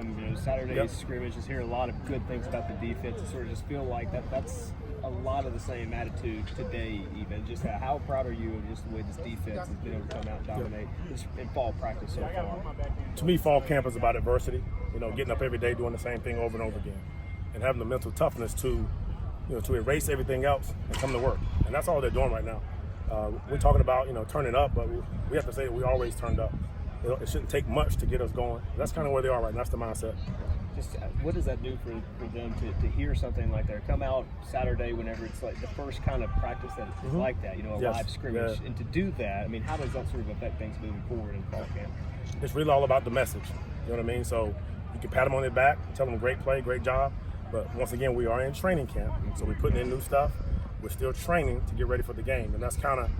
from Saturday's scrimmage, just hear a lot of good things about the defense, and sort of just feel like that's a lot of the same attitude today. Even just how proud are you of just the way this defense has been able to come out and dominate in fall practice so far? To me, fall camp is about adversity. Getting up every day doing the same thing over and over again, and having the mental toughness to erase everything else and come to work. And that's all they're doing right now. We're talking about turning up, but we have to say we always turned up. It shouldn't take much to get us going. That's kind of where they are right now. That's the mindset. Just what does that do for them to hear something like that? Come out Saturday whenever it's like the first kind of practice that is like that, a live scrimmage. And to do that, how does that sort of affect things moving forward in fall camp? It's really all about the message. You know what I mean? So you can pat them on their back, tell them great play, great job. But once again, we are in training camp. So we're putting in new stuff. We're still training to get ready for the game. And that's kind of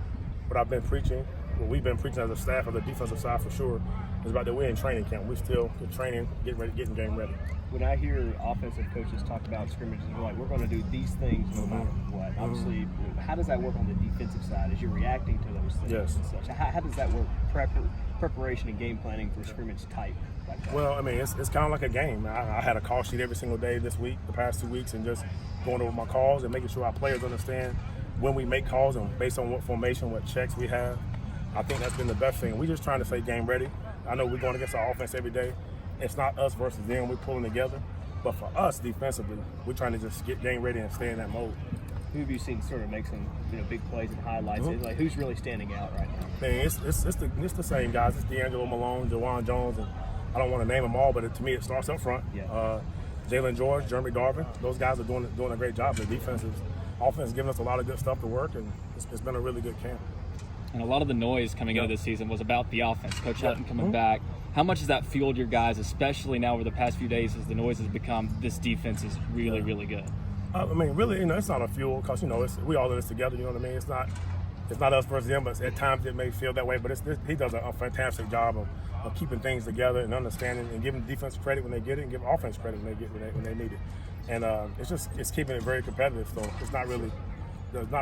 what I've been preaching. What we've been preaching as a staff, of the defensive side for sure, is about that we're in training camp. We're still in training, getting game ready. When I hear offensive coaches talk about scrimmages, they're like, we're going to do these things no matter what. Obviously, how does that work on the defensive side as you're reacting to those things and such? How does that work, preparation and game planning for scrimmage type like that? Well, it's kind of like a game. I had a call sheet every single day this week, the past 2 weeks, and just going over my calls and making sure our players understand when we make calls and based on what formation, what checks we have. I think that's been the best thing. We're just trying to stay game ready. I know we're going against our offense every day. It's not us versus them. We're pulling together. But for us defensively, we're trying to just get game ready and stay in that mode. Who have you seen sort of make some big plays and highlights? Like who's really standing out right now? Man, it's the same guys. It's D'Angelo Malone, Jawan Jones, and I don't want to name them all, but to me it starts up front. Jalen George, Jeremy Darvin, those guys are doing a great job. The offense is giving us a lot of good stuff to work, and it's been a really good camp. And a lot of the noise coming into this season was about the offense. Coach Hutton coming back. How much has that fueled your guys, especially now over the past few days as the noise has become this defense is really, really good? Really, it's not a fuel because, we all in this together, you know what I mean? It's not us versus them, but at times it may feel that way. But he does a fantastic job of keeping things together and understanding and giving defense credit when they get it and giving offense credit when they need it. And it's keeping it very competitive. So it's not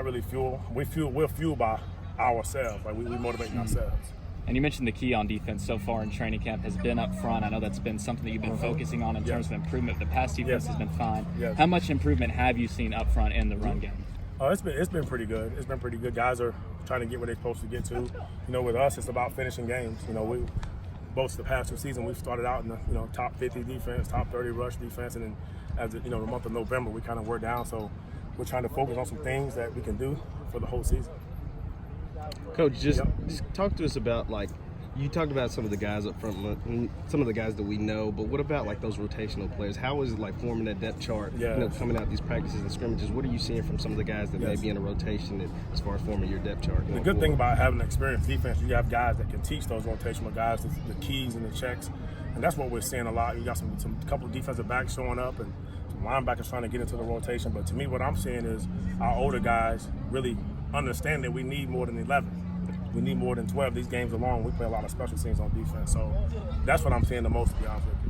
really fuel. We're fueled by ourselves. Like we motivating ourselves. And you mentioned the key on defense so far in training camp has been up front. I know that's been something that you've been focusing on in terms of improvement. The pass defense has been fine. How much improvement have you seen up front in the run game? It's been pretty good. It's been pretty good. Guys are trying to get where they're supposed to get to. With us, it's about finishing games. We both the past 2 seasons we've started out in the top 50 defense, top 30 rush defense, and then as the month of November we kind of were down. So we're trying to focus on some things that we can do for the whole season. Coach, just talk to us about, you talked about some of the guys up front, some of the guys that we know, but what about those rotational players? How is it forming that depth chart, coming out these practices and scrimmages? What are you seeing from some of the guys that may be in a rotation as far as forming your depth chart? The good thing about having an experienced defense, you have guys that can teach those rotational guys the keys and the checks, and that's what we're seeing a lot. You got some couple of defensive backs showing up and some linebackers trying to get into the rotation, but to me what I'm seeing is our older guys really understand that we need more than 11. We need more than 12. These games are long. We play a lot of special teams on defense. So that's what I'm seeing the most, to be honest with you.